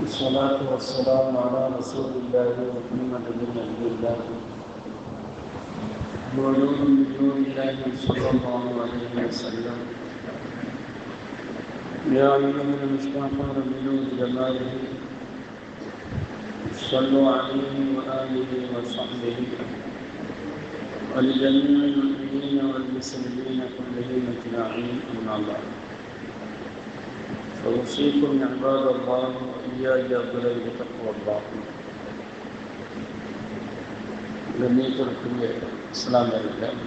الصلاة والسلام على رسول الله محمد بن عبد الله ونور نور الله صلى الله عليه وسلم يا أيها المشتاقون بنور جماله صلوا عليه وآله وصحبه ولجميع المؤمنين والمسلمين كلهم أجمعين أما بعد فأوصيكم عباد الله وإياي أولا بتقوى الله. கண்ணியத்திற்குரிய இஸ்லாமியர்கள்,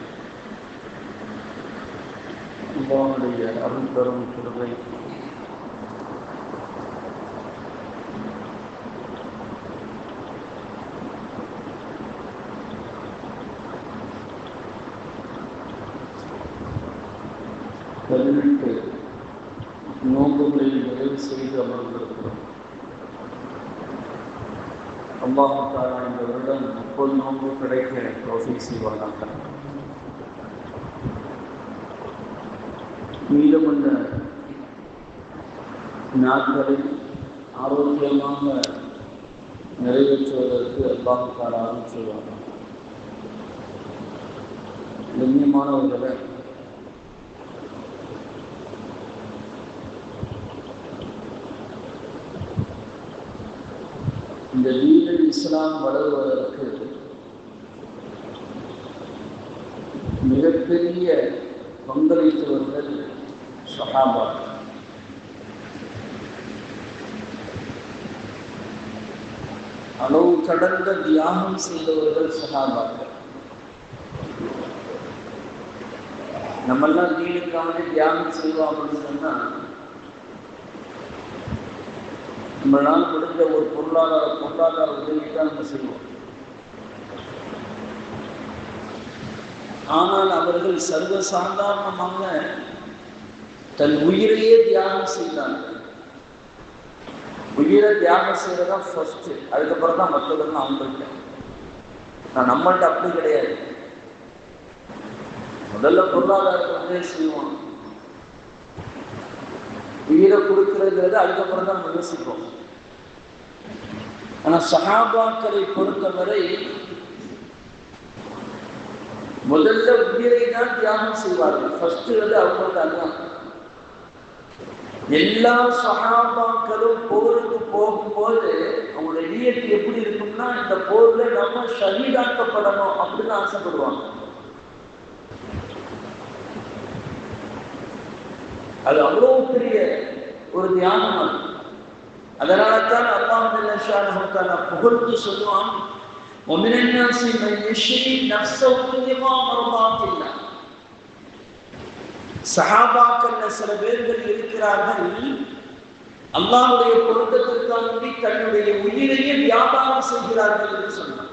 அல்லாஹ்வுடைய அருள் பெரும் கிருபை பதினெட்டு நோன்புகளை நிறைவு செய்து அமர்ந்திருக்கிறோம். அல்லாஹ் தஆலா இந்த வருடம் 30 நோன்பு கிடைக்க தௌஃபீக் செய்வானாக. மீதமுள்ள நாட்களை ஆரோக்கியமாக நிறைவேற்றுவதற்கு அல்லாஹ் தஆலா அருள் செய்வானாக. கண்ணியமானவர்களே, இந்த தீனுல் இஸ்லாம் வளருவதற்கு மிகப்பெரிய பங்களித்தவர்கள் சஹாபா. அளவு கடந்த தியாகம் செய்தவர்கள் சஹாபாக்கள். நம்மெல்லாம் தீனுக்காக தியாகம் செய்வோம் அப்படின்னு சொன்னா, நம்மளால் முடிஞ்ச ஒரு பொருளாதார உதவிதான் நம்ம செய்வோம். ஆனால் அவர்கள் சர்வசாதாரணமாக தன் உயிரையே தியாகம் செய்தார்கள். உயிரை தியாகம் செய்யறதா ஃபர்ஸ்ட், அதுக்கப்புறம் தான் மற்றதெல்லாம் அவங்கள்ட்ட. நான் நம்மள்ட்ட அப்படி கிடையாது. முதல்ல பொருளாதாரத்தை உதவி செய்வோம், உயிரை கொடுக்கிறது அதுக்கப்புறம் தான் யோசிப்போம். ஆனா சஹாபாக்களை பொறுத்தவரை முதல்ல உயிரை தான் தியாகம் செய்வார்கள். ஃபர்ஸ்ட் அவங்களுக்கு அதுதான். எல்லா சஹாபாக்களும் போருக்கு போகும்போது அவங்களுடைய நியத்து எப்படி இருக்கும்னா, இந்த போர்ல நம்ம ஷஹீதாக்கப்படணும் அப்படின்னு ஆசைப்படுவாங்க. அது அவ்வளவு பெரிய ஒரு தியாகம். அது அதனால தான் அல்லாஹ் ஜல்லஷானஹு தஆலா புகழ்ந்து சொல்லுவான், வமினன் நாஸி மன் யஷ்ரி நஃப்ஸஹு இப்திகா மர்தாத்தில்லாஹ். சஹாபாக்கள் சில பேர்கள் இருக்கிறார்கள், அல்லாஹ்வுடைய பொருத்தத்திற்காக தன்னுடைய உயிரையே வியாபாரம் செய்கிறார்கள் என்று சொன்னார்.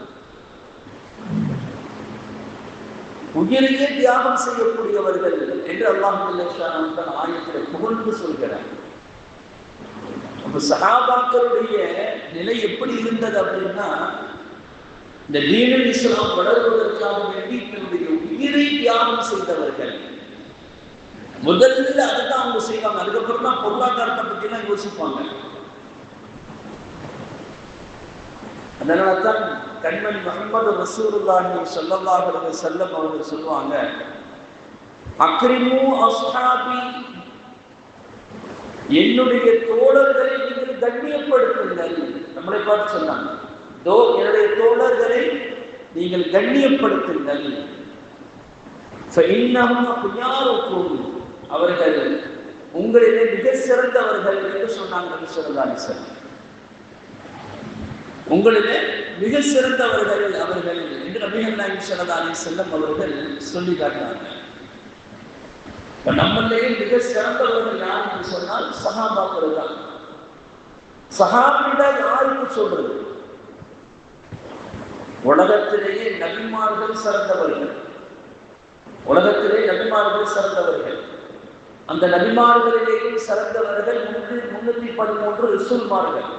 உயிரையே தியாகம் செய்யக்கூடியவர்கள் என்று அல்லாஹ் ஜல்லஷானஹு தஆலா ஆயத்தில் புகழ்ந்து சொல்கிறார். அப்ப சஹாபாக்களுடைய நிலை எப்படி இருந்தது அப்படின்னா, இந்த தீனுல் இஸ்லாம் வளர்வதற்காக வேண்டி தன்னுடைய உயிரை தியாகம் செய்தவர்கள். முதல்ல அதுதான் அவங்க செய்வாங்க. அதுக்கப்புறம் தான் பொருளாதாரத்தை பத்தி எல்லாம் யோசிப்பாங்க. அதனால்தான் கண்மணி முஹம்மது ரசூலுல்லாஹி ஸல்லல்லாஹு அலைஹி வஸல்லம் அவர்கள் சொல்லுவாங்க, அக்ரிமு அஸ்ஹாபி, என்னுடைய தோழர்களை நீங்கள் கண்ணியப்படுத்துங்கள். நம்மளை பார்த்து சொன்னாங்க, என்னுடைய தோழர்களை நீங்கள் கண்ணியப்படுத்துங்கள். அவர்கள் உங்களிலே மிக சிறந்தவர்கள் என்று சொன்னாங்க. உங்களிலே மிக சிறந்தவர்கள் அவர்கள் என்று நபிகள் நாயகம் ஸல்லல்லாஹு அலைஹி வஸல்லம் அவர்கள் சொல்லி காட்டினார்கள். நம்மளையே மிக சிறந்தவர்கள் யார் என்று சொன்னால் சஹாபாக்கள் தான். சஹாபிடா யாருக்கு சொல்றது? உலகத்திலேயே நபிமார்கள் சிறந்தவர்கள். உலகத்திலே நபிமார்கள் சிறந்தவர்கள். அந்த நபிமார்களிலேயே சிறந்தவர்கள் 313 ரசூல்மார்கள்.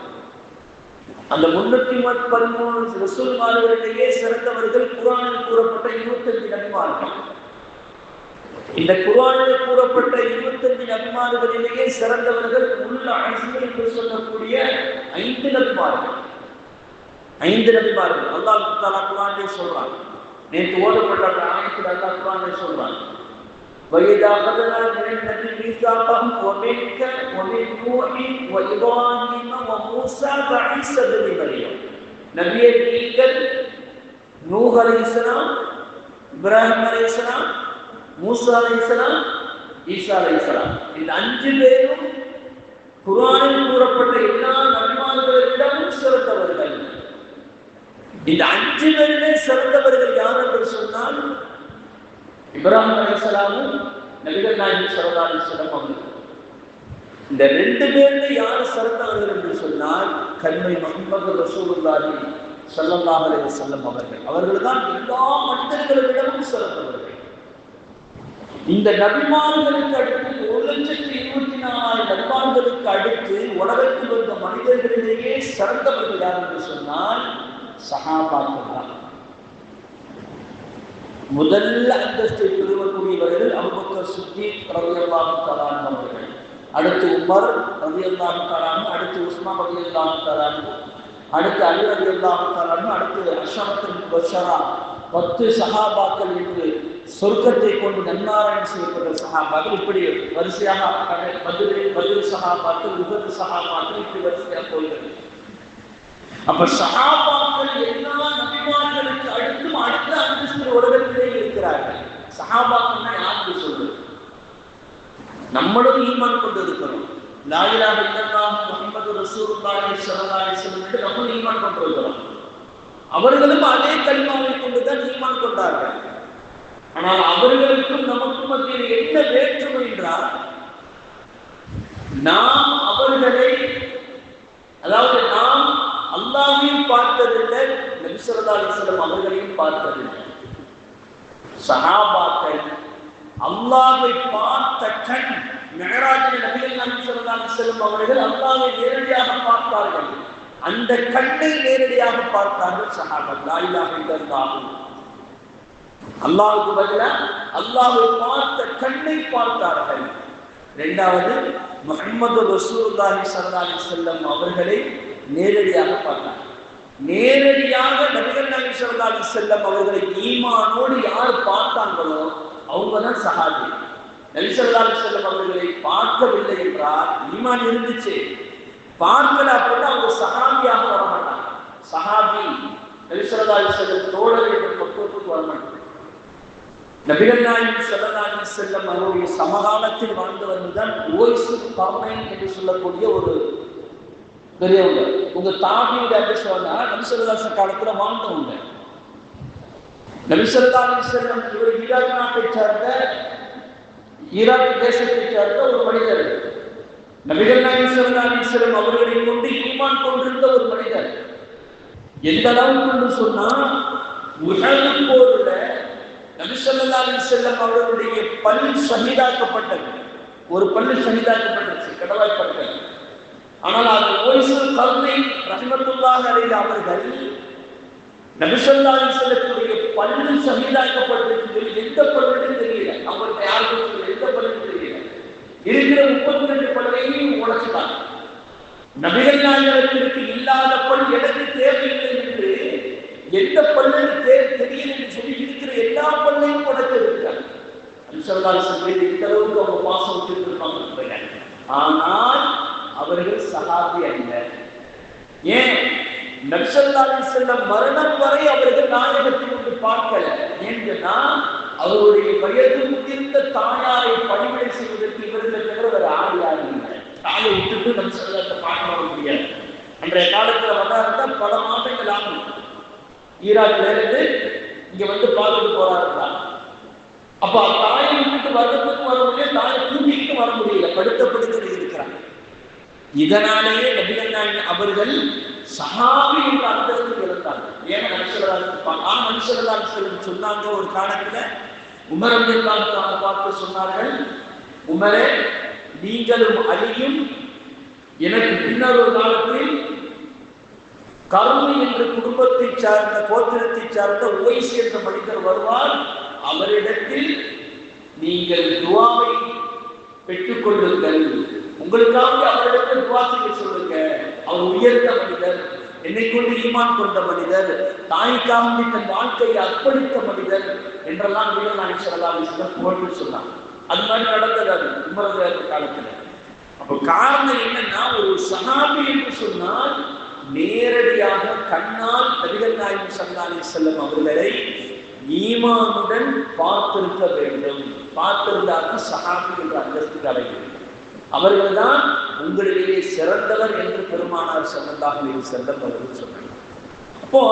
அந்த 313 ரசூல்மார்களிலேயே சிறந்தவர்கள் குர்ஆனில் கூறப்பட்ட 25 நபிமார்கள். இந்த குர்ஆனில் கூறப்பட்ட 25 நபிமார்களிலேயே சிறந்தவர்கள் உல் அஸ்மி என்று சொல்லக்கூடிய 5 நபிமார்கள். 5 நபிமார்கள் அல்லாஹ் தஆலா குர்ஆனிலே சொல்றான். நேற்று ஓதப்பட்ட ஆயத்தில் அல்லாஹ் குர்ஆனிலே சொல்றான். وَإِذَا أَخَذْنَا مِنَ النَّبِيِّينَ مِيثَاقَهُمْ وَمِنْكَ وَمِنْ نُوحٍ وَإِبْرَاهِيمَ وَمُوسَى وَعِيسَى ابْنِ مَرْيَمَ. நபியே, நீங்கள் நூஹ் அலைஹிஸ்ஸலாம், இப்ராஹிம் அலைஹிஸ்ஸலாம், மூசா அலைஹிஸ்ஸலாம், ஈசா அலைஹிஸ்ஸலாம், இந்த 5 பேரும் குர்ஆனில் கூறப்பட்ட எல்லா நபிமார்களிடமும் சிறந்தவர்கள். இந்த 5 பேருமே சிறந்தவர்கள் யார் என்று சொன்னால் இப்ராஹிம் அலைஹிஸ்ஸலாமும் நபிகள் நாயகம் ஸல்லல்லாஹு அலைஹி வஸல்லம் அவர்கள். இந்த 2 பேர்ல யார் சிறந்தவர்கள் என்று சொன்னால் கண்மை முஹம்மது ரசூலுல்லாஹி ஸல்லல்லாஹு அலைஹி வஸல்லம் அவர்கள் தான் எல்லா மனிதர்களிடமும் சிறந்தவர்கள். இந்த நபிமார்களுக்கு அடுத்து 1,24,000 நபிமார்களுக்கு அடுத்து உலகத்தில் வந்த மனிதர்களிலேயே சிறந்தவர்கள் யார் என்று சொன்னால் சஹாபாக்கள் தான். முதல்ல அந்தஸ்தை பெறுவக்கூடியவர்கள் அபூபக்கர் சித்தீக் ரலியல்லாஹு தஆலா அவர்கள், அடுத்து உமர் ரலியல்லாஹு தஆலா, அடுத்து உஸ்மான் ரலியல்லாஹு தஆலா, அடுத்து அலி ரலியல்லாஹு தஆலா, அடுத்து அஷரத்துல் முபஷ்ஷரா 10 சஹாபாக்கள் என்று சொர்க்கத்தை கொண்டு நன்மாராயணம் செய்யப்பட்ட சஹாபாக்கள். இப்படி வரிசையாக பத்ர் சஹாபாக்கள், உஹது சஹாபாக்கள், இப்படி வரிசையாக போகிறது. அப்ப சஹாபாக்கள் எல்லா நபிமார்களுக்கு அடுத்தும் அடுத்த அந்தஸ்து உலகத்திலே இருக்கிறார்கள். சஹாபாக்கள்னா யாருக்கு சொல்றது? நம்மளும் ஈமான் கொண்டு இருக்கிறோம். லா இலாஹ இல்லல்லாஹ் முஹம்மது ரசூலுல்லாஹி ஸல்லல்லாஹு அலைஹி வஸல்லம் என்று நம்மளும் ஈமான் கொண்டிருக்கிறோம். அவர்களும் அதே கலிமாவை கொண்டுதான் ஈமான் கொண்டார்கள். ஆனால் அவர்களுக்கும் நமக்கும் மத்தியில் என்ன வேற்றுமை என்றால், நாம் அவர்களை, அதாவது நாம் அல்லாஹ்வையும் பார்த்ததில்லை, நபி ஸல்லல்லாஹு அலைஹி வஸல்லம் அவர்களையும் பார்த்ததில்லை. சஹாபாக்கள் அல்லாஹ்வை பார்த்த கண், மிஅராஜில் நபிகள் நாயகம் ஸல்லல்லாஹு அலைஹி வஸல்லம் அவர்கள் அல்லாஹ்வை நேரடியாக பார்த்தார்கள். அந்த கண்ணை நேரடியாக பார்த்தார்கள் சஹாபாக்கள். லா இலாஹ இல்லல்லாஹ், அல்லாஹ்வுக்கு பதிலாக அல்லாஹ்வை பார்த்த கண்ணை பார்த்தார்கள். இரண்டாவது, முஹம்மது ரசூலுல்லாஹி ஸல்லல்லாஹு அலைஹி வஸல்லம் அவர்களை நேரடியாக பார்த்தார். நேரடியாக நபிகள் நாயகம் ஸல்லல்லாஹு அலைஹி வஸல்லம் அவர்களை ஈமானோடு யார் பார்த்தாங்களோ அவங்க தான் சஹாபி. நபி ஸல்லல்லாஹு அலைஹி வஸல்லம் அவர்களை பார்க்கவில்லை என்றால் ஈமான் இருந்துச்சு, பார்க்கல அப்படின்னா அவங்க சஹாபியாக வரமாட்டாங்க. சஹாபி நபி ஸல்லல்லாஹு அலைஹி வஸல்லம் தோழர் என்ற பக்குவத்துக்கு வரமாட்டாங்க. நபிகள் நாயகம் ஸல்லல்லாஹு அலைஹி வஸல்லம் அவருடைய சமகாலத்தில் வாழ்ந்தவர்கள் தான் ஓய்ஸ் கர்னைன் என்று சொல்லக்கூடிய ஒரு பெரியவங்க. உங்க தாபியுடைய அட்ரஸ் வந்தா நபி ஸல்லல்லாஹு அலைஹி வஸல்லம் காலத்துல வாழ்ந்தவங்க. நபி ஸல்லல்லாஹு அலைஹி வஸல்லம் இவர் ஈராக் நாட்டை சார்ந்த, ஈராக் தேசத்தை சார்ந்த ஒரு மனிதர். நபிகள் நாயகம் ஸல்லல்லாஹு அலைஹி வஸல்லம் அவர்களை கொண்டு ஈமான் கொண்டிருந்த ஒரு மனிதர். எந்த அளவுக்கு சொன்னா, உஹது போர்ல நபி ஸல்லல்லாஹு அலைஹி வஸல்லம் அவர்களுடைய பல் ஷஹீதாக்கப்பட்டது. ஒரு பல்லு ஷஹீதாக்கப்பட்டுச்சு, கடவாய்ப்பட்டது. ஆனால் அது ஓய்ஸுல் கர்னைன் ரஹ்மத்துல்லாஹி அலைஹி அவர்கள் நபி ஸல்லல்லாஹு அலைஹி வஸல்லத்துடைய பல்லு ஷஹீதாக்கப்பட்டது. எந்த பல்லுன்னு தெரியல, அவங்களுக்கு யாருக்கும் எந்த பல்லுன்னு தெரியல. இருக்கிற 32 பல்லையும் உடைச்சிட்டாங்க. நபிகள் நாயகத்திற்கு இல்லாத பல் எனக்கு தேவையில்லை என்று, எந்த பல்லுன்னு தெரியல என்று சொல்லி இருக்கிற எல்லா பல்லையும் உடைச்சு இருக்காங்க. நபி ஸல்லல்லாஹு அலைஹி வஸல்லம் இந்த அளவுக்கு அவங்க பாசம் வச்சிருக்காங்க. ஆனால் அவர்கள் சஹாபி அல்ல. ஏன்? நபி ஸல்லல்லாஹு அலைஹி வஸல்லம் மரணம் வரை அவர்கள் நாயகத்தை கொண்டு பார்க்கல. ஏன்னா அவருடைய வயது முதிர்ந்த தாயாரை பணிவிடை செய்வதற்கு இவர்களை தவிர வேற ஆள் யாரும் இல்லை. தாயை விட்டுட்டு நபி ஸல்லல்லாஹு அலைஹி வஸல்லம் பார்க்க வர முடியாது. அன்றைய காலத்துல வந்தாருந்தா பல மாதங்கள் ஆகும். ஈராக்ல இருந்து இங்க வந்து பார்த்துட்டு போறாருங்களா. அப்ப தாயை விட்டுட்டு வர்றதுக்கு வர முடியாது, தாயை தூக்கிட்டு வர முடியல, படுத்தப்படுத்தி இருக்கிறாங்க. இதனாலேயே நபிகள் நாயகம் அவர்கள் சஹாபி என்ற அந்தஸ்து இருந்தாங்க. ஏன்னா நபி ஸல்லல்லாஹு அலைஹி வஸல்லம் சொன்னாங்க ஒரு காலத்துல, உமர் ரலியல்லாஹு தஆலா பார்த்து சொன்னார்கள், உமரே, நீங்களும் அலியும் எனக்கு பின்னர் ஒரு காலத்தில் கர்மி என்ற குடும்பத்தை சார்ந்த, கோத்திரத்தை சார்ந்த உவைஸ் என்ற மனிதர் வருவார். அவரிடத்தில் நீங்கள் துஆவை பெற்றுக் கொள்ளுங்கள், உங்களுக்காக அவரிடத்தில் துஆ செய்ய சொல்லுங்க. அவர் உயர்ந்த மனிதர், என்னை கொண்டு ஈமான் கொண்ட மனிதர், தாய்க்காக தன் வாழ்க்கையை அர்ப்பணித்த மனிதர் என்றெல்லாம் நாயகம் ஸல்லல்லாஹு அலைஹி வஸல்லம் புகழ்ந்து சொன்னாங்க. அது மாதிரி நடந்தது அது உமர் காலத்துல. அப்ப காரணம் என்னன்னா, ஒரு சஹாபி என்று சொன்னால் நேரடியாக கண்ணால் நபிகள் நாயகம் ஸல்லல்லாஹு அலைஹி வஸல்லம் அவர்களை ஈமானுடன் பார்த்திருக்க வேண்டும். பார்த்திருந்தால் சஹாபி என்ற அந்தஸ்துக்கு அடைகிறது. அவர்கள் தான் உங்களிடையே சிறந்தவர் என்று பெருமானார் ஸல்லல்லாஹு அலைஹி வஸல்லம் அவர்கள் சொன்னார். அப்போ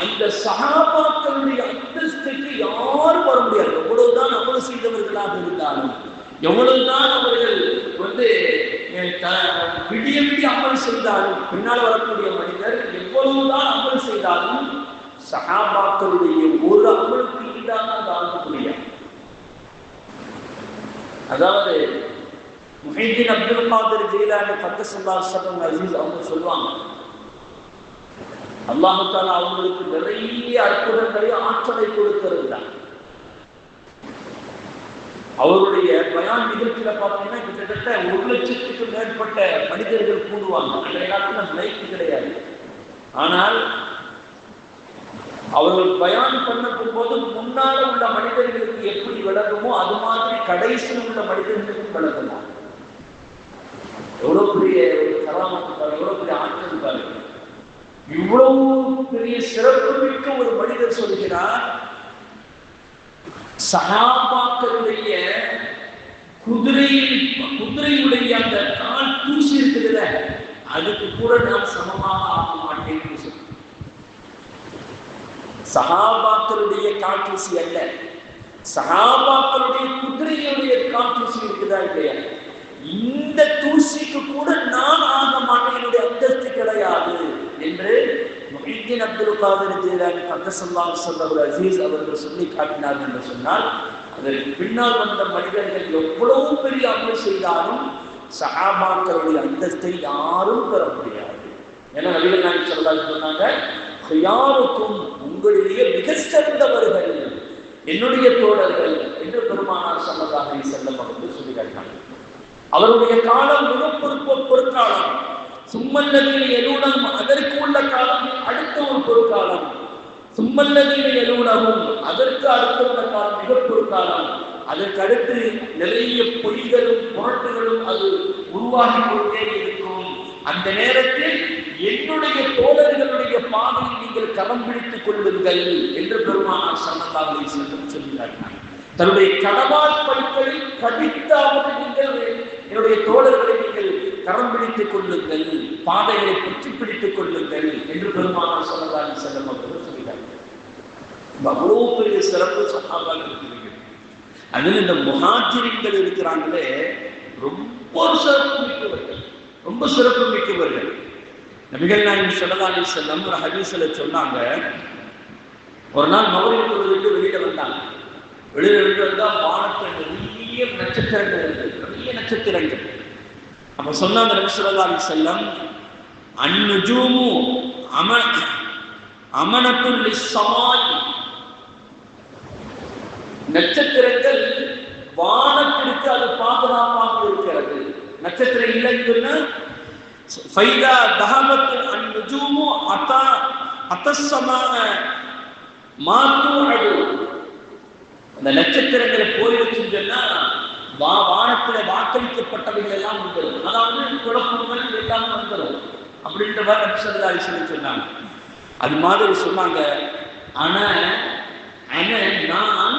அந்த சஹாபாக்களுடைய அந்தஸ்துக்கு யாரும் வர முடியாது. எவ்வளவுதான் அமல் செய்தவர்களாக இருந்தாலும், எவ்வளவுதான் அவர்கள் விடிய விடிய அமல் செய்தாலும், பின்னால் வரக்கூடிய மனிதர் எவ்வளவுதான் அமல் செய்தாலும் சஹாபாக்களுடைய ஒரு அமலுக்கு ஈடாக தாங்க முடியாது. அதாவது முஹைதீன் அப்துல் காதிர் ஜீலானி கத்தஸல்லாஹு ஸர்ரஹு அஸீஸ் அவங்க சொல்லுவாங்க, அல்லாஹ் தஆலா அவங்களுக்கு நிறைய அற்புதங்களை ஆற்றலை கொடுத்திருந்தார். அவருடைய பயான் நிகழ்ச்சியில பார்த்தீங்கன்னா கிட்டத்தட்ட 1,00,000க்கு மேற்பட்ட மனிதர்கள் கூடுவாங்க. அந்த காலத்துல லைட் கிடையாது. ஆனால் அவர்கள் பயான் பண்ணக்கும் போது முன்னால உள்ள மனிதர்களுக்கு எப்படி விளங்குமோ அது மாதிரி கடைசியில் உள்ள மனிதர்களுக்கும் விளங்குமா. எவ்வளவு பெரிய ஒரு கராமத்து பாருங்க, எவ்வளவு பெரிய ஆற்றல் பாருங்க. இவ்வளவு பெரிய சிறப்பு மிக்க ஒரு மனிதர் சொல்கிறார், சஹாபாக்களுடைய குதிரையுடைய அந்த கால் தூசி இருக்குதுல, அதுக்கு கூட நான் சமமாக ஆக மாட்டேன்னு சொல்றேன். சஹாபாக்களுடைய கால் தூசி அல்ல, சஹாபாக்களுடைய குதிரையுடைய கால் தூசி இருக்குதா இல்லையா, இந்த தூசிக்கு கூட நான் ஆக மாட்டேன், என்னுடைய அந்தஸ்து கிடையாது என்று முஹைதீன் அப்துல் காதிர் ஜீலானி கத்தஸல்லாஹு ஸர்ரஹு அஸீஸ் அவர்கள் சொல்லி காட்டினார் என்று சொன்னால், அதற்கு பின்னால் வந்த மனிதர்கள் எவ்வளவு பெரிய அமல் செய்தாலும் சஹாபாக்களுடைய அந்தஸ்தை யாரும் பெற முடியாது. ஏன்னா நபிகள் நாயகம் ஸல்லல்லாஹு அலைஹி வஸல்லம் சொன்னாங்க, ഖിയാറുக்கும் உங்களிலேயே மிக சிறந்தவர்கள் என்னுடைய தோழர்கள் என்று பெருமானார் ஸல்லல்லாஹு அலைஹி வஸல்லம் அவர்கள் சொல்லி காட்டினாங்க. அவருடைய காலம் மிக பொற்காலம். சும்மல்லதீன யலூனஹும், அதற்கு உள்ள காலம் அடுத்த ஒரு பொற்காலம். சும்மல்லதீன யலூனஹும், அதற்கு அடுத்த உள்ள காலம் மிக பொற்காலம். அதற்கு அடுத்து நிறைய பொய்களும் புரட்டுகளும் அது உருவாகி கொண்டே இருக்கும். அந்த நேரத்தில் என்னுடைய தோழர்களுடைய பாதையை நீங்கள் கரம் பிடித்துக் கொள்ளுங்கள் என்று பெருமானார் ஸல்லல்லாஹு அலைஹி வஸல்லம் சொல்கிறார்கள். தன்னுடைய கடவாள் பற்களை கடித்தாவது நீங்கள் என்னுடைய தோழர்களை நீங்கள் கரம் பிடித்துக் கொள்ளுங்கள், பாதைகளை பற்றி பிடித்துக் கொள்ளுங்கள் என்று பெருமானார் ஸல்லல்லாஹு அலைஹி வஸல்லம் அவர்கள் சொல்கிறார்கள். அவ்வளவு பெரிய சிறப்பு சஹாபாக்கள் இருக்கிறது. அதில் இந்த முஹாஜிரின்கள் இருக்கிறாங்களே, ரொம்ப சிறப்பு மிக்கவர்கள், ரொம்ப சிறப்பு மிக்கவர்கள். நபிகள் நாயகம் ஸல்லல்லாஹு அலைஹி வஸல்லம் ஒரு ஹதீஸ்ல சொன்னாங்க, ஒரு நாள் மக்ரிப் தொழுதுட்டு வெளியில வந்தாங்க. வெளியில வந்தா வானத்தில் நிறைய நட்சத்திரங்கள் இருக்கு, நிறைய நட்சத்திரங்கள். அப்ப சொன்னாங்க நபி ஸல்லல்லாஹு அலைஹி வஸல்லம், அன்னுஜூமு அமனத்துல் லிஸ்ஸமாய், நட்சத்திரங்கள் வானத்திற்கு அது பாதுகாப்பாக இருக்கிறது. நட்சத்திரம் இல்லைன்னு சொன்னா ஃபைதா தஹபத் அன்னுஜூமு அத்தஸ்ஸமாக மாத்துஅது, அந்த நட்சத்திரங்களை போயிடுச்சுன்னு சொன்னா வானத்துல வாக்களிக்கப்பட்டவைகள் எல்லாம் வந்துடும். அதாவது குழப்பங்கள் எல்லாம் வந்துடும் அப்படின்ற மாதிரி நபி ஸல்லல்லாஹு அலைஹி வஸல்லம் சொன்னாங்க. அது மாதிரி சொன்னாங்க, நான்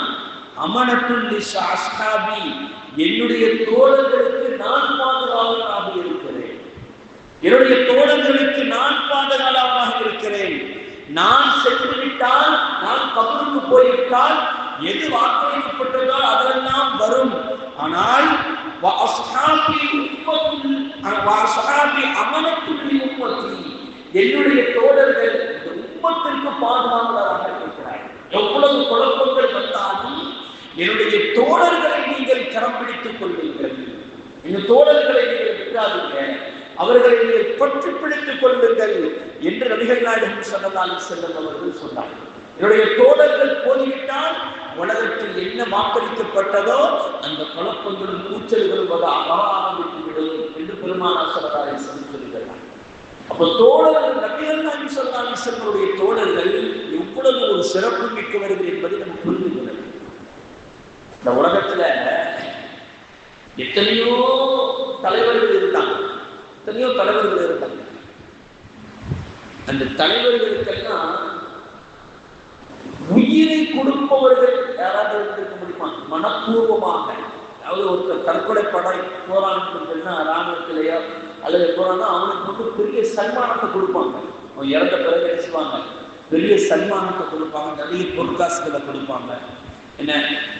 அமனத்துல் லிஸ்ஸஹாபி, என்னுடைய தோழர்களுக்கு நான் பாதுகாவலராக இருக்கிறேன், என்னுடைய தோழர்களுக்கு நான் பாதுகாவலராக இருக்கிறேன். நான் சென்று விட்டால், நான் கபருக்கு போய்விட்டால் எது வாக்களிக்கப்பட்டதோ அதெல்லாம் வரும். ஆனால் என்னுடைய தோழர்கள் உம்மத்திற்கு பாதுகாவலராக இருக்கிறார்கள். எவ்வளவு குழப்பங்கள் வந்தாலும் என்னுடைய தோழர்களை நீங்கள் கரம் பிடித்துக் கொள்ளுங்கள், இந்த தோழர்களை நீங்கள் விடாதீங்க, அவர்களை நீங்கள் பற்றி பிடித்துக் கொள்ளுங்கள் என்று நபிகள் நாயகம் ஸல்லல்லாஹு அலைஹி வஸல்லம் அவர்கள் சொன்னார்கள். என்னுடைய தோழர்கள் போய்விட்டால் உலகத்தில் என்ன வாக்களிக்கப்பட்டதோ அந்த குழப்பங்களும் கூச்சல்களும் ஆரம்பித்து விடும் என்று பெருமானார் ஸல்லல்லாஹு அலைஹி வஸல்லம் சொல்கிறார். அப்ப தோழர்கள் நபிகள் நாயகம் ஸல்லல்லாஹு அலைஹி வஸல்லம் தோழர்கள் எவ்வளவு ஒரு சிறப்பு மிக்கவர்கள் என்பதை நம்ம புரிந்து கொள்ள வேண்டும். இந்த உலகத்துல எத்தனையோ தலைவர்கள் இருந்தாங்க, எத்தனையோ தலைவர்கள் இருந்தாங்க. அந்த தலைவர்களுக்கெல்லாம் உயிரை கொடுப்பவர்கள் யாராவது இருக்க முடியுமா? மனப்பூர்வமாக, அதாவது ஒருத்தர் தற்கொலை படை போராடுறதுன்னா ராணுவத்திலேயோ அல்லது போறான்னா அவனுக்கு வந்து பெரிய சன்மானத்தை கொடுப்பாங்க. அவன் இறந்த பிறகு பேசுவாங்க, பெரிய சன்மானத்தை கொடுப்பாங்க, நிறைய பொற்காசுகளை கொடுப்பாங்க. என்ன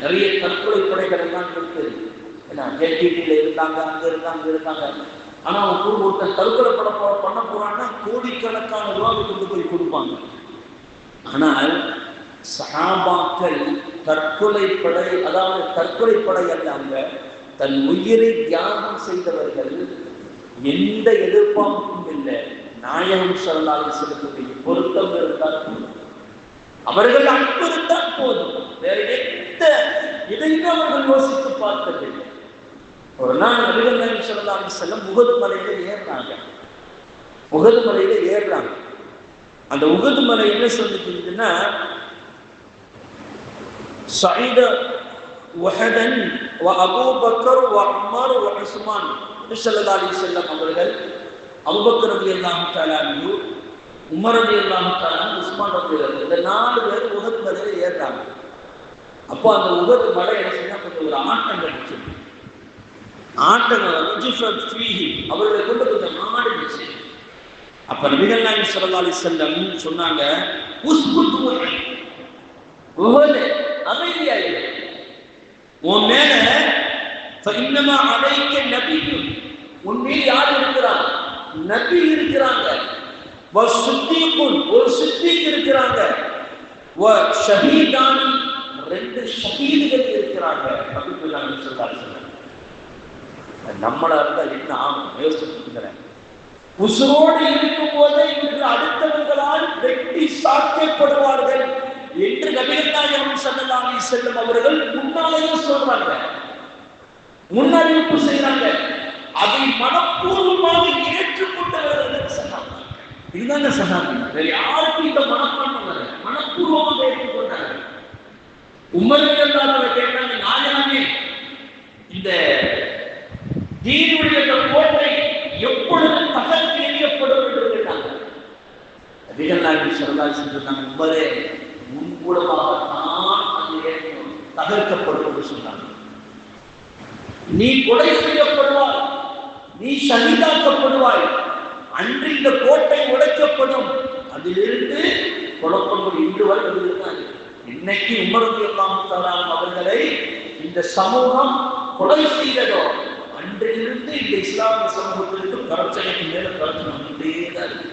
நிறைய தற்கொலை படைகள் எல்லாம் இருக்குது. என்ன ஜெல்டிடியில இருந்தாங்க, அங்க இருந்தாங்க. ஆனா அவன் ஒருத்தர் தற்கொலை பண்ண போறான்னா கோடிக்கணக்கான ரூபாய் கொண்டு போய் கொடுப்பாங்க. ஆனால் சஹாபாக்கள் தற்கொலை படை, அதாவது தற்கொலை படை அல்லாங்க, தன் உயிரை தியாகம் செய்தவர்கள் எந்த எதிர்பார்ப்பும் இல்லை. நாயகம் ஸல்லல்லாஹு அலைஹி வஸல்லம் பொருத்தம் இருந்தால் போதும், அவர்கள் அன்பு இருந்தால் போதும், வேற எந்த இதையும் அவர்கள் யோசித்து பார்த்ததில்லை. ஒரு நாள் நபிகள் நாயகம் ஸல்லல்லாஹு அலைஹி வஸல்லம் உஹது மலையில ஏறுறாங்க. அந்த உஹது மலை என்ன சொல்லிட்டுன்னா, சஈத வஹதன் வ அபூபக்கர் வ உமர் வ உஸ்மான் ஸல்லல்லாஹு அலைஹி வஸல்லம் அவர்கள் அபூபக்கர் ரலியல்லாஹு தஆலா அன்ஹு, உமர் ரலியல்லாஹு தஆலா அன்ஹு, உஸ்மான் ரலியல்லாஹு தஆலா, இந்த 4 பேர் உஹது மலையில ஏறுறாங்க. அப்போ அந்த உஹது மலை என்ன செய்யணும், கொஞ்சம் ஒரு ஆட்டம் கிடைச்சு, அவர்களை கொண்டு கொஞ்சம் ஆடிச்சு. அப்ப நபிகள் நாயகம் ஸல்லல்லாஹு அலைஹி வஸல்லம் சொன்னாங்க, அமைதியாயிரு, உன் மேல உன் மீது யார் இருக்கிறாங்க? நபி இருக்கிறாங்க, ஒரு சித்திக் இருக்கிறாங்க, ஷஹீதான் 2 ஷஹீதுகள் இருக்கிறாங்க. நம்மள இருந்தா என்ன ஆகும் யோசிச்சுக்கிறேன். உசுரோடு இருக்கும் போதே இவர்கள் அடுத்தவர்களால் வெட்டி சாத்தியப்படுவார்கள் என்று நபிகள் நாயகம் ஸல்லல்லாஹு அலைஹி வஸல்லம் அவர்கள் முன்னாலேயே சொல்றாங்க, முன்னறிவிப்பு செய்யறாங்க. அதை மனப்பூர்வமாக ஏற்றுக்கொண்டவர்கள் சஹாபா. இதுதாங்க சஹாபி. வேற யாருக்கும் இந்த மனப்பான்மை இல்லை, மனப்பூர்வமாக ஏற்றுக்கொண்டார்கள். உமர் ரலியல்லாஹு கேட்டாங்க, நாயகமே இந்த தீனுடைய கோட்டை எப்பொழுது தகர்த்து எறியப்படும் என்று கேட்டாங்க. நபிகள் நாயகம் ஸல்லல்லாஹு அலைஹி வஸல்லம் உமரே, முன்கூடமாக நான் அந்த தகர்க்கப்படும் என்று சொன்னாங்க. நீ கொலை செய்யப்படுவாய், நீ ஷஹீதாக்கப்படுவாய், அன்று இந்த கோட்டை உடைக்கப்படும், அதிலிருந்து குழப்பங்கள் இன்று வரை இருக்காது. இன்னைக்கு உமர் ரலியல்லாஹு தஆலா அவர்களை இந்த சமூகம் கொலை செய்ததோ, அன்றிலிருந்து இந்த இஸ்லாமிய சமூகத்திற்கு பிரச்சனைக்கு மேல பிரச்சனை வந்துட்டே தான் இருக்கு.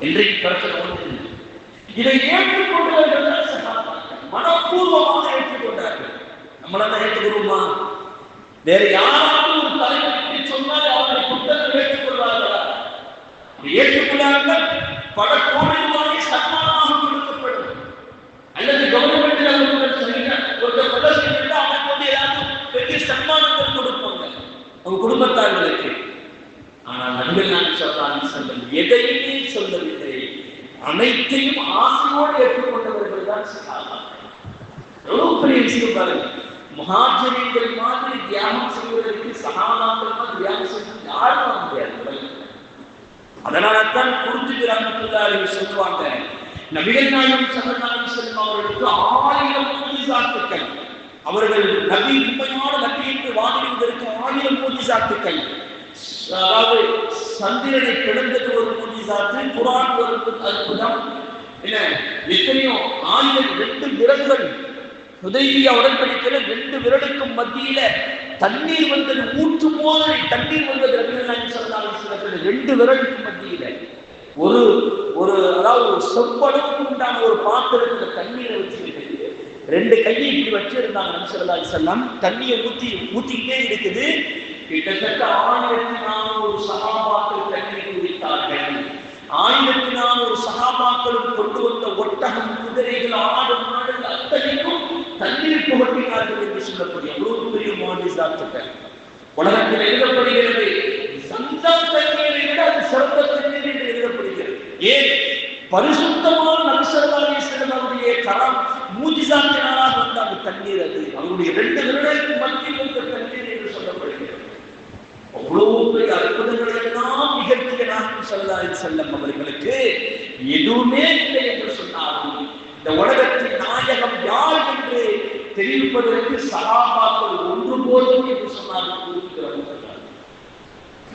இன்றைக்கு பிரச்சனை வந்து இதை ஏற்றுக்கொண்டவர்கள் மனப்பூர்வமாக ஏற்றுக்கொண்டார்கள். நம்மளால ஏற்றுக்கொள்வோமா? வேற யாராவது ஒரு தலைவருக்கு சொன்னால் அவர்களை புத்தகம் ஏற்றுக்கொள்வார்களா? ஏற்றுக்கொள்ளார்கள். பல கோடி ரூபாய் சன்மானமாக கொடுக்கப்படும், அல்லது கவர்மெண்ட்ல ஒரு பிரதேசம் அவனுக்கு வந்து ஏதாவது பெரிய சன்மானங்கள் கொடுப்பாங்க அவங்க குடும்பத்தார்களுக்கு. ஆனால் நபிகள் நாயகம் ஸல்லல்லாஹு அலைஹி வஸல்லம் எதையுமே சொல்லவில்லை, அனைத்தையும் ஆசையோடு ஏற்றுக்கொண்டவர்கள் தான் சஹாபா. எவ்வளவு பெரிய விஷயம் பாருங்க. முஹாஜிர்கள் மாதிரி தியாகம் செய்வதற்கு சஹாபாக்கள் மாதிரி தியாகம் செய்வது யாரும் முடியாது. அதனால்தான் குர்துபி ரஹ்மத்துல்லாஹி அலைஹி சொல்லுவாங்க, நபிகள் நாயகம் ஸல்லல்லாஹு அலைஹி வஸல்லம் அவர்களுக்கு 1000 முஜிசாத்துக்கள், அவர்கள் நபி உண்மையான நபி என்று வாதிடுவதற்கு 1000 முஜிசாத்துக்கள். அதாவது சந்திரனை பிளந்தது ஒரு முஜிசாத்து, குர்ஆன் ஒரு அற்புதம், என்ன எத்தனையோ 1000 2 விரல்கள், ஹுதைபியா உடன்படிக்கையில 2 விரலுக்கும் மத்தியில தண்ணீர் வந்தது, ஊற்றும் போது தண்ணீர் வந்தது. நபிகள் நாயகம் ஸல்லல்லாஹு அலைஹி வஸல்லம் 2 விரலுக்கு மத்தியில ஒரு அதாவது ஒரு சொப்பளவுக்கு உண்டான ஒரு பாத்திரத்துல தண்ணீரை வச்சுக்கிட்டு 2 கையை இப்படி வச்சிருந்தாங்க. நபி ஸல்லல்லாஹு அலைஹி வஸல்லம் தண்ணியை ஊத்திக்கிட்டே இருக்குது. கிட்டத்தட்ட 1400 சஹாபாக்கள் தண்ணீர் குடித்தார்கள். 1400 சஹாபாக்களும் கொண்டு வந்த ஒட்டகம், குதிரைகள், ஆடு மாடுகள் அத்தனைக்கும் தண்ணீர் புகட்டினார்கள் என்று சொல்லக்கூடிய எவ்வளவு பெரிய முஜிசாத்துக்கள் உலகத்தில் எழுதப்படுகிறது. சம்சம் தண்ணீரை விட அது சிறந்த தண்ணீர் ஏன் பரிசுத்தமான நபி ஸல்லல்லாஹு அலைஹி வஸல்லம் அவருடைய கரம் மூஜிசாத்தினால வந்த அந்த தண்ணீர், அது அவருடைய 2 விரலுக்கு மத்தியில் வந்த தண்ணீர் என்று சொல்லப்படுகிறது. அவ்வளவு பெரிய அற்புதங்களை எல்லாம் நிகழ்த்திய நாயகம் ஸல்லல்லாஹு அலைஹி வஸல்லம் அவர்களுக்கு எதுவுமே இல்லை என்று சொன்னார்கள். இந்த உலகத்தின் நாயகம் யார் என்று தெரிவிப்பதற்கு சஹாபாக்கள் ஒன்று போதும் என்று சொன்னார்கள்.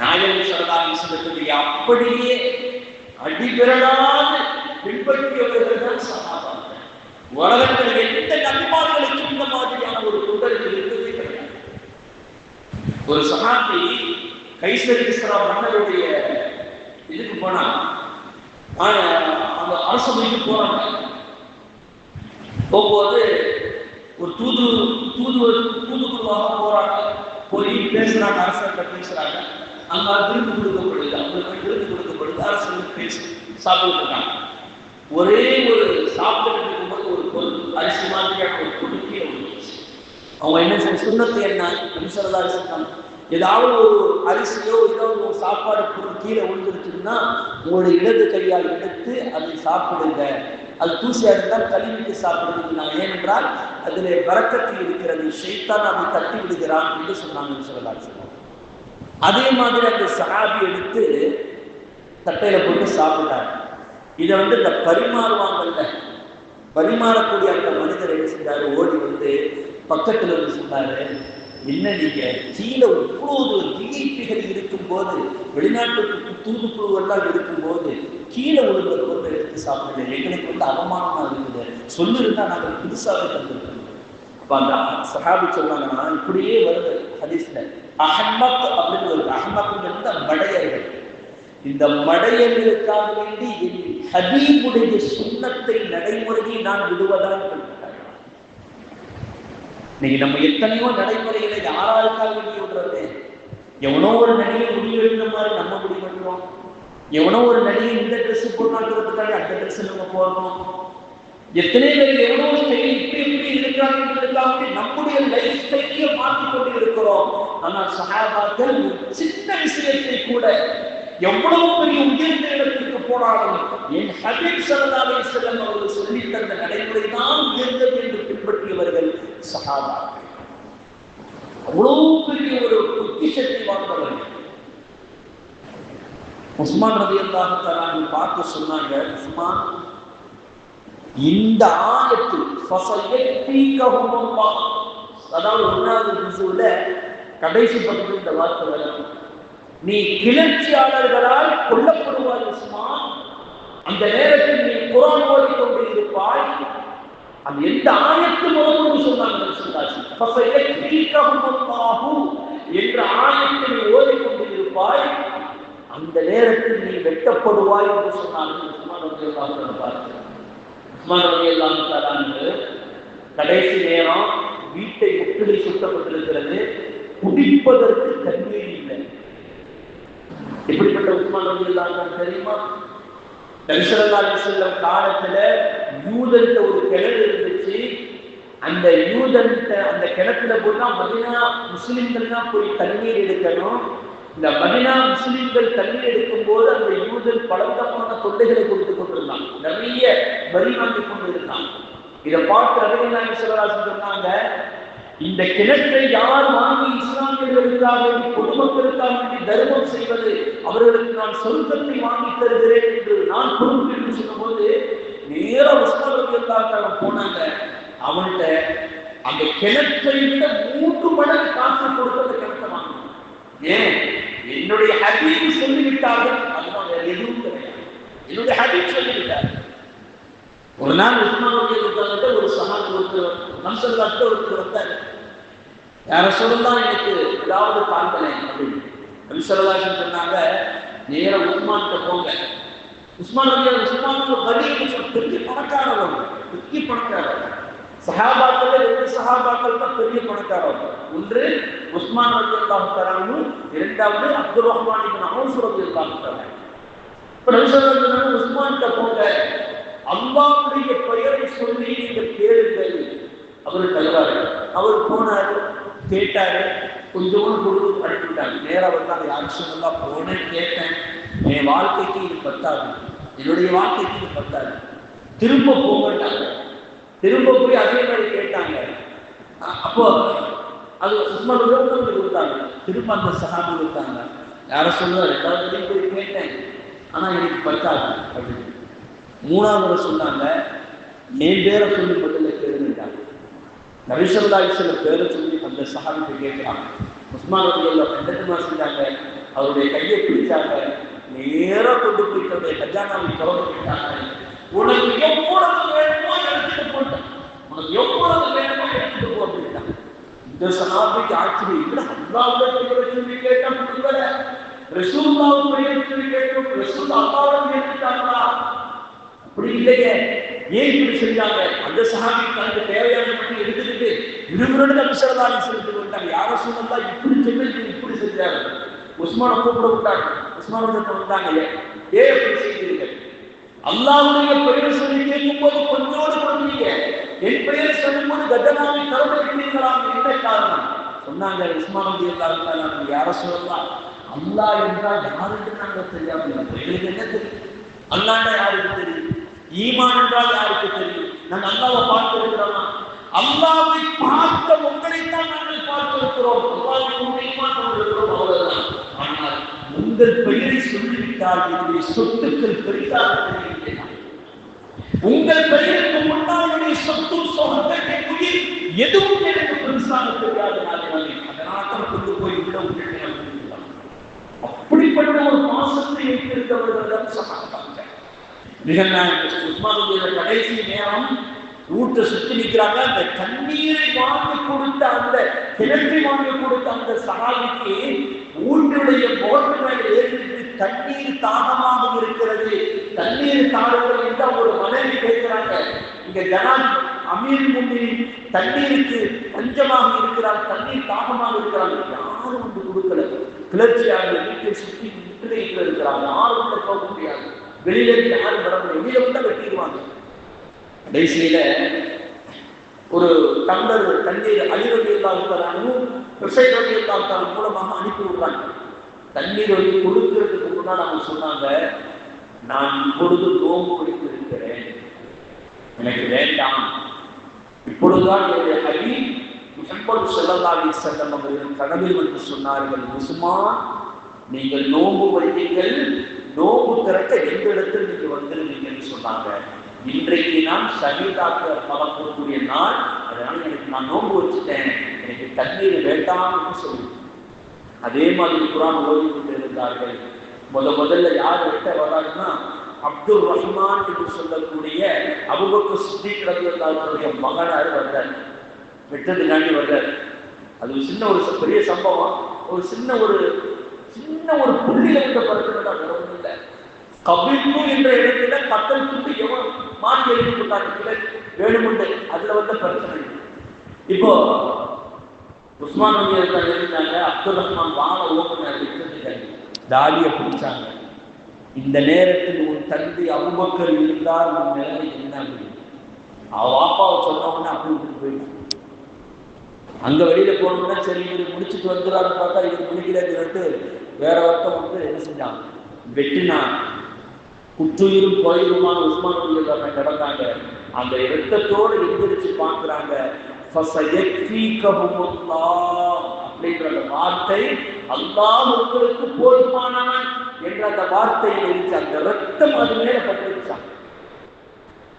நாயகம் ஸல்லல்லாஹு அலைஹி வஸல்லம் அப்படியே அடிபிரடாது பின்பற்றியவர்கள் தான் சஹாபாக்கள். உலகத்தில் எந்த நபிமார்களுக்கு இந்த மாதிரியான ஒரு தொடர்பு இருந்ததே கிடையாது. ஒரு சஹாபி கைசர் கிஸ்ரா மன்னருடைய இதுக்கு போனா, அந்த அரசவைக்கு போறாங்க. போகும்போது ஒரு தூதுக்குழுவாக போறாங்க. போய் பேசுறாங்க, அரசர்கிட்ட பேசுறாங்க. அங்க விருந்து கொடுக்கப்படுது, அவங்களுக்கு விருந்து கொடுக்கப்படுது. அரசர்கள் பேசி சாப்பிட்டு இருக்காங்க. ஒரே ஒரு சாப்பிட்டு இருக்கும்போது ஒரு பொருள் அரிசி மாதிரியான ஒரு பொருள் கீழே விழுந்துச்சு. அவங்க என்ன சுண்ணத்து என்ன ஸல்லல்லாஹு அலைஹி வஸல்லம், ஏதாவது ஒரு அரிசியோ ஏதாவது ஒரு சாப்பாடு பொருள் கீழே விழுந்துருச்சுன்னா உங்களுடைய இடது கையால் எடுத்து அதை சாப்பிடுங்க. அது தூசியா இருந்தால் கழுவிட்டு சாப்பிடுங்க. ஏனென்றால் அதிலே பரக்கத்து இருக்கிறது, ஷைத்தான் அதை தட்டி விடுகிறான் என்று சொன்னாங்க ஸல்லல்லாஹு அலைஹி வஸல்லம். அதே மாதிரி அந்த சஹாபி எடுத்து தட்டையில போட்டு சாப்பிட்டாங்க. இதை இந்த பரிமாறுவாங்கல்ல, பரிமாறக்கூடிய அந்த மனிதர் என்ன செஞ்சாரு, ஓடி வந்து பக்கத்துல வந்து சொன்னாரு, என்ன நீங்க கீழே இவ்வளவு விஐபிகள் இருக்கும் போது, வெளிநாட்டு தூதுக்குழு எல்லாம் இருக்கும் போது கீழே விழுந்த பொருளை எடுத்து சாப்பிடுங்க, எங்களுக்கு அவமானமா இருக்குது, சொல்லிருந்தா நாங்கள் புதுசாக தந்துருக்கோம். அப்ப அந்த சஹாபி சொன்னாங்கன்னா, இப்படியே வருது ஹதீஸ்ல, அஹ்மக் அப்படின்னு வருது. அஹ்மக்ங்கிறது மடையர்கள். இந்த மடையர்களுக்காக வேண்டி என் ஹபீபுடைய சுன்னத்தை நடைமுறையை நான் விடுவதாக இன்னைக்கு நம்ம எத்தனையோ நடைமுறைகளை யாராருக்காக வேண்டி விடுறது? எவனோ ஒரு நடிகை முடிவெடுக்கிற மாதிரி நம்ம முடிவெடுக்கிறோம். எவனோ ஒரு நடிகை இந்த ட்ரெஸ் போட்டாக்கிறதுக்காக அந்த ட்ரெஸ் நம்ம போடுறோம். எத்தனை பேர் எவ்வளோ ஸ்டைல் இப்படி இருக்கிறாங்க, நம்முடைய லைஃப் ஸ்டைலையே மாற்றிக்கொண்டு இருக்கிறோம். ஆனால் சஹாபாக்கள் சின்ன விஷயத்தை கூட எவ்வளவு பெரிய உயர்ந்த இடத்திற்கு போனாலும் என் ஹபீப் ஸல்லல்லாஹு அலைஹி வஸல்லம் அவர்கள் சொல்லி தந்த நடைமுறை தான் உயர்ந்தது என்று பின்பற்றியவர்கள் சஹாபாக்கள். அவ்வளவு பெரிய ஒரு பொக்கிஷத்தை வாழ்ந்தவர்கள். உஸ்மான் ரலியல்லாஹு தஆலா பார்த்து சொன்னாங்க, உஸ்மான், இந்த ஆயத்து ஃபஸயக்ஃபீகஹுமுல்லாஹ், அதாவது 1வது ஜுஸுல கடைசி பக்கத்தில் இந்த வார்த்தை வரும், நீ கிளர்ச்சியாளர்களால் கொல்லப்படுவாய் உஸ்மான், அந்த நேரத்தில் நீ குர்ஆன் ஓதிக் கொண்டு இருப்பாய். அந்த எந்த ஆயத்து மூலமும் சொன்னாங்க, ஃபஸயக்ஃபீகஹுமுல்லாஹு என்ற ஆயத்தை நீ ஓதிக் கொண்டு இருப்பாய், அந்த நேரத்தில் நீ வெட்டப்படுவாய் என்று சொன்னாங்க. உஸ்மான் ரலியல்லாஹு தஆலா உஸ்மான் ரலியல்லாஹு தஆலா கடைசி நேரம், வீட்டை முற்றுகை சுட்டப்பட்டிருக்கிறது, குடிப்பதற்கு தண்ணீர் இல்லை. எப்படிப்பட்ட உஸ்மான் ரலியல்லாஹு தஆலா தெரியுமா? நபி ஸல்லல்லாஹு அலைஹி வஸல்லம் காலத்துல யூதன்ட்ட ஒரு கிணறு இருந்துச்சு. அந்த யூதன்ட்ட அந்த கிணத்துல போனா மதீனா முஸ்லிம்கள் தான் போய் தண்ணீர் எடுக்கணும். இந்த மதீனா முஸ்லிம்கள் தண்ணீர் எடுக்கும் போது அந்த யூதன் பலவிதமான தொல்லைகளை கொடுத்து கொண்டிருந்தான், நிறைய வரி வாங்கி கொண்டிருந்தான். இதை பார்த்து நபிகள் நாயகம் ஸல்லல்லாஹு அலைஹி வஸல்லம் சொன்னாங்க, இந்த கிணற்றை யார் வாங்கி இஸ்லாமியர்களுக்காக வேண்டி, பொதுமக்களுக்காக வேண்டி தர்மம் செய்வது, அவர்களுக்கு நான் சொர்க்கத்தை வாங்கி தருகிறேன் என்று நான் பொறுப்பு என்று சொன்னபோது நேரா உஸ்மான் ரலியல்லாஹு தஆலா போனாங்க. அவன்கிட்ட அந்த கிணற்றை விட 3 மடங்கு காசு கொடுத்து அந்த கிணற்றை வாங்கினாங்க. ஏன்? என்னுடைய ஹபீப் சொல்லிவிட்டார்கள், அதுதான் வேற எதுவும் கிடையாது. என்னுடைய ஹபீப் சொல்லிவிட்டார்கள். ஒரு நாள் உஸ்மான் ரலியல்லாஹு தஆலா ஒரு சஹாபி ஒருத்தர் நம்சல்லாட்ட ஒருத்தர் வந்தார். யார சொல்லலாம், எனக்கு ஏதாவது பார்க்கலை அப்படின்னு நபி ஸல்லல்லாஹு அலைஹி வஸல்லம் சொன்னாங்க, நேரா உஸ்மான்கிட்ட போங்க. உஸ்மான் ரலியல்லாஹு பெரிய பணக்காரர், பெரிய பணக்காரர். சஹாபாக்கள் 2 சஹாபாக்கள் தான் பெரிய பணக்காரர். ஒன்று உஸ்மான் ரலியல்லாஹு தஆலா, 2வது அப்துர் ரஹ்மான் இப்னு அவுஃப் ரலியல்லாஹு தஆலா. இப்ப நபி ஸல்லல்லாஹு அலைஹி வஸல்லம் உஸ்மான்கிட்ட போங்க, அல்லாஹ்வுடைய பெயரை சொல்லி நீங்கள் கேளுங்கள், அவர் தருவாரு. அவர் போனாரு, கேட்டாரு, கொஞ்சோண்டு கொடுத்து அனுப்பிட்டாங்க. நேராக வந்தாங்க, யார் சொல்லலாம், போனேன் கேட்டேன், என் வாழ்க்கைக்கு இது பத்தாது, என்னுடைய வார்த்தைக்கு பத்தாது, திரும்ப போங்கட்டாங்க. திரும்ப போய் அதே மாதிரி கேட்டாங்க. அப்போ அது உஸ்மான் கொடுத்தாங்க. திரும்ப அந்த சஹாபி கொடுத்தாங்க. யார சொல்ல 2வது போய் கேட்டேன், ஆனா எனக்கு பத்தாது அப்படின்னு. 3வது சொன்னாங்க, என் பேரை சொல்லி முதல்ல கேளுங்கட்டாங்க. நபி ஸல்லல்லாஹு அலைஹி வஸல்லம் பேரை சொல்லி அந்த சஹாபிக்கு கேட்கிறாங்க. உஸ்மான் ரலியல்லாஹு அன்ஹு என்ன செஞ்சாங்க, அவருடைய கையை பிடிச்சாங்க, நேரா கொண்டு போய் தன்னுடைய கஜானாவை திறந்துட்டாங்க. உனக்கு எவ்வளவு வேணுமோ எடுத்துட்டு போட்டான், உனக்கு எவ்வளவு வேணுமோ எடுத்துட்டு போ அப்படின்ட்டாங்க. இந்த சஹாபிக்கு ஆச்சரியம், இல்லை அல்லாஹ்வுடைய பெயரை சொல்லி கேட்டா முடியல, ரசூலுல்லாஹ் பெயரை சொல்லி கேட்டோம், ரசூல் அல்லாஹ்வை ஏற்றுட்டாங்களா? அப்படி இல்லையே, ஏன் இப்படி செஞ்சாங்க? அந்த சஹாபி தனக்கு தேவையான மட்டும் எடுத்துக்கிட்டு விரும்புறது நபி ஸல்லல்லாஹு அலைஹி வஸல்லம் சொல்லிட்டாங்க. யார சொல்லலாம் இப்படி செஞ்சு இப்படி செஞ்சாங்க. உஸ்மானை கூப்பிட விட்டாங்க. உஸ்மான் வந்தாங்க, ஏன் இப்படி செய்தீங்க? அல்லாஹ்வுடைய பெயரை சொல்லி கேட்கும் போது கொஞ்சோடு கொடுத்தீங்க, என் பெயரை சொல்லும் போது கஜனாவை திறந்துட்டீங்களா? என்ன காரணம் சொன்னாங்க. உஸ்மான் ரலியல்லாஹு அன்ஹு, யார சொல்லலாம், அல்லாஹ் என்றால் யாருக்கு நாங்கள் தெரியாம, எங்களுக்கு என்ன தெரியும்? அல்லாஹ்னா யாருக்கு தெரியும்? ஈமான் என்றால் யாருக்கு தெரியும்? நாங்கள் அல்லாஹ்வை பார்த்திருக்கிறோமா? அல்லாஹ்வை பார்த்த உங்களைத்தான் நாங்கள் பார்த்திருக்கிறோம். அல்லாஹ்வுக்கு ஈமான் கொண்டிருக்கிறோம், அவ்வளவுதான். ஆனால் உங்கள் பெயரை சொல்லிவிட்டால் என்னுடைய சொத்துக்கள் பெரிதாக தெரியவில்லை. உங்கள் பெயருக்கு முன்னால் என்னுடைய சொத்து சொகங்கள் உயிர் எதுவும் எனக்கு பெருசாக தெரியாது. அதனால்தான் கொண்டு போய் விட விட்டுட்டேன். அப்படிப்பட்ட ஒரு பாசத்தை வைத்திருந்தவர்கள் சகாபாக்கள். உஸ்மானுடைய கடைசி நேரம் ஊட்ட சுத்தி நிற்கிறாங்க. அந்த தண்ணீரை வாங்கி கொடுத்த அந்த கிணற்றை வாங்கி கொடுத்த அந்த சகாபிக்கு ஊட்டுடைய முகத்து மேல ஏறிட்டு தண்ணீர் தாகமாக இருக்கிறது, தண்ணீர் தாகங்கள் என்று ஒரு மனைவி கேட்கிறாங்க. இங்க ஜனான் அமீர் முன்னில் தண்ணீருக்கு பஞ்சமாக இருக்கிறார், தண்ணீர் தாகமாக இருக்கிறாங்க. யாரும் வந்து கொடுக்கல. கிளர்ச்சியாக வீட்டை சுற்றி முற்றுகையில் இருக்கிறாங்க. யாரும் போக முடியாது. வெளியில இருந்து யாரும் வர முடியாது. வெளியில வந்து வெட்டிடுவாங்க. கடைசியில ஒரு டம்ளர் தண்ணீர் அலிரலியல்லாஹு மூலமாக அனுப்பி விடுறாங்க. தண்ணீர் வந்து கொடுக்கிறதுக்கு முன்னாடி அவங்க சொன்னாங்க, நான் இப்பொழுது நோம்பு பிடித்து இருக்கிறேன், எனக்கு வேண்டாம். இப்பொழுதுதான் என்னுடைய ஹபீப் முஹம்மது ஸல்லல்லாஹு அலைஹி வஸல்லம் அவர்கள் கனவில் வந்து சொன்னார்கள், உஸ்மான் நீங்கள் நோம்பு வைத்தீர்கள், நோம்பு திறக்க எந்த இடத்தில் நீங்க வந்துருவீங்கன்னு சொன்னாங்க. இன்றைக்கு நான் ஷஹீதாக பலக்கூடிய நாள், அதனால எனக்கு நான் நோம்பு வச்சுட்டேன், எனக்கு தண்ணீர் வேண்டாம் என்று சொல்லி அதே மாதிரி குர்ஆன் ஓதி கொண்டு இருந்தார்கள். முதல்ல யார் வெட்ட வராங்கன்னா அப்துல் ரஹ்மான் என்று சொல்லக்கூடிய அபூபக்கர் சித்திக் ரலியல்லாஹு அன்ஹுடைய மகனார் வந்தார். வெட்டதுக்காண்டி வந்தார். அது சின்ன ஒரு பெரிய சம்பவம். ஒரு சின்ன ஒரு புள்ளியில இருந்த படுத்துறதா வேற ஒன்றும் இல்லை. கபில்னு என்ற இடத்துல கத்தல் துண்டு எவன் மாற்றி எழுதி கொடுத்தாங்க வேணுமுண்டு, அதுல வந்த பிரச்சனை. இப்போ உஸ்மான் இருந்தாங்க, அப்துல் ரஹ்மான் வாழ ஓப்பன் தாலியை பிடிச்சாங்க. இந்த நேரத்தில் உன் தந்தை அபூபக்கர் இருந்தால் உன் நிலைமை என்ன அப்படின்னு அவ வாப்பாவை சொன்னவொன்னே அப்படி விட்டு போயிட்டான். அங்க வெளியில போனோம்னா சரி இவர் முடிச்சுட்டு வந்துடான்னு பார்த்தா இவர் முடிக்கிறாரு. வேற ஒருத்தம் வந்து என்ன செஞ்சான், வெட்டினான். குற்றுயிரும் கோயிலுமான உஸ்மான் கிடந்தாங்க. அந்த இரத்தத்தோடு எந்திரிச்சு பார்க்கிறாங்க. அப்படின்ற அந்த வார்த்தை, அல்லாஹ் உங்களுக்கு போதுமானவன் என்ற அந்த வார்த்தையை இருந்துச்சு. அந்த ரத்தம் அது மேல பட்டுச்சான்.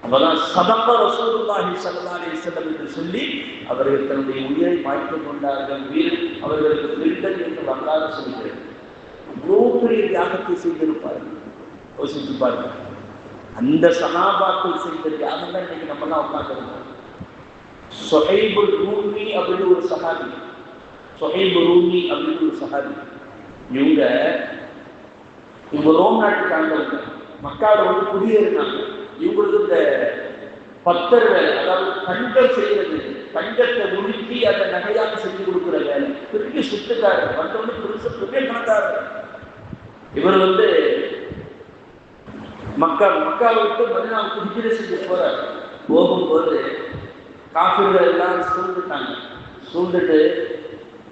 அப்பதான் சதக ரசூலுல்லாஹி ஸல்லல்லாஹு அலைஹி வஸல்லம் என்று சொல்லி அவர்கள் தன்னுடைய உயிரை மாய்த்துக் கொண்டார்கள். உயிர் அவர்களுக்கு விருந்தன் என்று வரலாறு சொல்கிறது. அவ்வளோ பெரிய தியாகத்தை செய்திருப்பார்கள். யோசித்து பாருங்க. அந்த சஹாபாக்கள் செய்த தியாகங்கள் இன்னைக்கு நம்மலாம் உட்கார்ந்துருக்கோம். சுஹைபுல் ரூமி அப்படின்னு ஒரு சஹாபி, இவங்க ரோம் நாட்டுக்காண்டவங்க, மக்கால வந்து குடியேறினாங்க. இவங்களுக்கு இந்த பத்தர் வேலை, அதாவது பஞ்சம் செய்யறது, பஞ்சத்தை உருக்கி அந்த நகையாக செஞ்சு கொடுக்குற வேலை. பெரிய சுத்துக்காரர், வந்தவங்க பெரிய கணக்காரர். இவர் வந்து மக்காவை விட்டு மதீனாவுக்கு ஹிஜ்ரத் செஞ்சு போறார். போகும்போது காஃபிர்கள் எல்லாம் சூழ்ந்துட்டு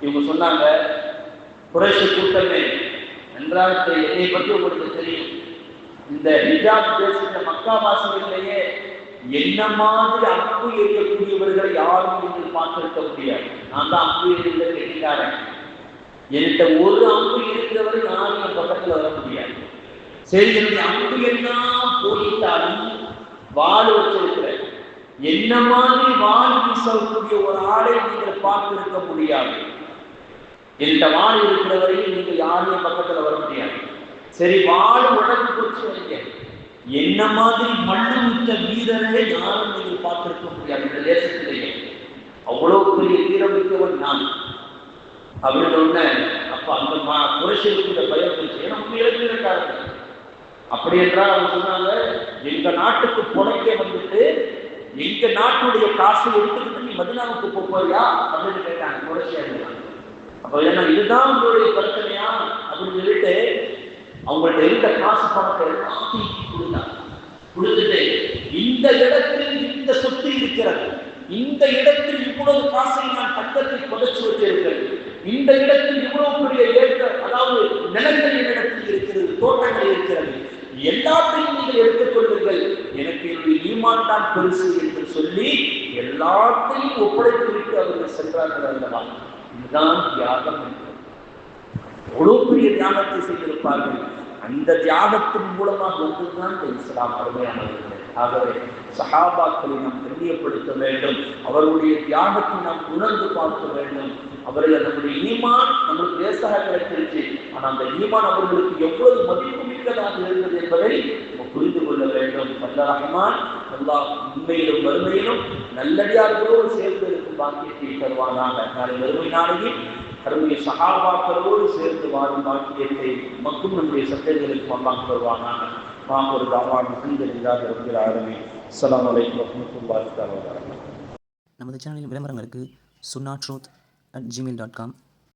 இவங்க சொன்னாங்க, குறைஷ் கூட்டமே நன்றாக என்னை பற்றி உங்களுக்கு தெரியும், இந்த ஹிஜாப் பேசுகிற மக்காவாசிகளிலேயே என்ன மாதிரி அம்பு எறியக்கூடியவர்களை யாரும் நீங்கள் பார்த்திருக்க முடியாது. நான் தான் அம்பு எறிந்த கெட்டிக்காரன். என்கிட்ட ஒரு அம்பு இருக்கிறவரை யாரும் என் பக்கத்துல வர முடியாது. சரி, என்னுடைய அம்பு எல்லாம் போயிட்டாலும் வாள் வச்சிருக்கிறேன். என்ன மாதிரி வாள் வீசக்கூடிய ஒரு ஆளை நீங்கள் பார்த்திருக்க முடியாது. என்கிட்ட வாள் இருக்கிறவரையும் நீங்கள் யாரும் என் பக்கத்துல வர முடியாது. சரி, வாள் உடம்பு போச்சு வைங்க, என்ன மாதிரி மண்ணு விட்ட வீரரை யாரும் நீங்கள் பார்த்திருக்க முடியாது இந்த தேசத்திலேயே. அவ்வளவு பெரிய வீரம் மிக்கவன் நான் அப்படின்னு சொன்ன. அப்ப அந்த குறைஷிகளுக்கு பயம் போச்சு. ஏன்னா உண்மையிலே இருக்காங்க. அப்படி என்றால் அவங்க சொன்னாங்க, எங்க நாட்டுக்கு புனைக்க வந்துட்டு எங்க நாட்டுடைய காசை எடுத்துக்கிட்டு நீ மதினாவுக்கு போறியா அப்படின்னு கேட்டாங்க குறைஷியா. அப்ப ஏன்னா இதுதான் உங்களுடைய பிரச்சனையா அப்படின்னு சொல்லிட்டு அவங்கள்ட்ட இருந்த காசு பணத்தை எல்லாத்தையும் கொடுத்துட்டு, இந்த இடத்தில் இந்த சொத்து இருக்கிறது, இந்த இடத்தில் இவ்வளவு காசை நான் தங்கத்தை புதைச்சு வச்சிருக்கிறேன், இந்த இடத்தில் இவ்வளவு பெரிய அதாவது நிலங்கள் இடத்தில் இருக்கிறது, தோட்டங்கள் இருக்கிறது, எல்லாத்தையும் நீங்கள் எடுத்துக் கொள்ளுங்கள், எனக்கு என்னுடைய ஈமான் தான் பெருசு என்று சொல்லி எல்லாத்தையும் ஒப்படைத்து விட்டு அவர்கள் சென்றார்கள் அல்லவா. இதுதான் தியாகம். எவ்வளவு பெரிய தியாகத்தை செய்திருப்பார்கள். அந்த தியாகத்தின் மூலமாக வந்ததுதான் இந்த இஸ்லாம் அருமையானவர்கள். ஆகவே சஹாபாக்களை நாம் கண்ணியப்படுத்த வேண்டும். அவர்களுடைய தியாகத்தை நாம் உணர்ந்து பார்க்க வேண்டும். அவர்கள் நம்முடைய ஈமான் நம்மளுக்கு லேசாக கிடைத்திருச்சு, ஆனால் அந்த ஈமான் அவர்களுக்கு எவ்வளவு மதிப்பு மிக்கதாக இருந்தது என்பதை புரிந்து கொள்ள வேண்டும். வல்ல ரஹ்மான் அல்லாஹ் உண்மையிலும் வறுமையிலும் நல்லடியார்களோடு சேர்ந்து இருக்கும் பாக்கியத்தை தருவானாக. நாளை வறுமை நாளையில் அருமைய சஹாபாக்களோடு சேர்ந்து வாழும் பாக்கியத்தை மக்களும் நம்முடைய சட்டங்களுக்கு அல்லாஹ் தருவானாக. ஒரு தாவான் முஹம்மதுல்லாஹி ரப்பில் ஆலமீன். அஸ்ஸலாமு அலைக்கும் வரஹ்மத்துல்லாஹி வபரகாத்துஹு. நமது சேனலின் விளம்பரங்களுக்கு sunnaatruth@gmail.com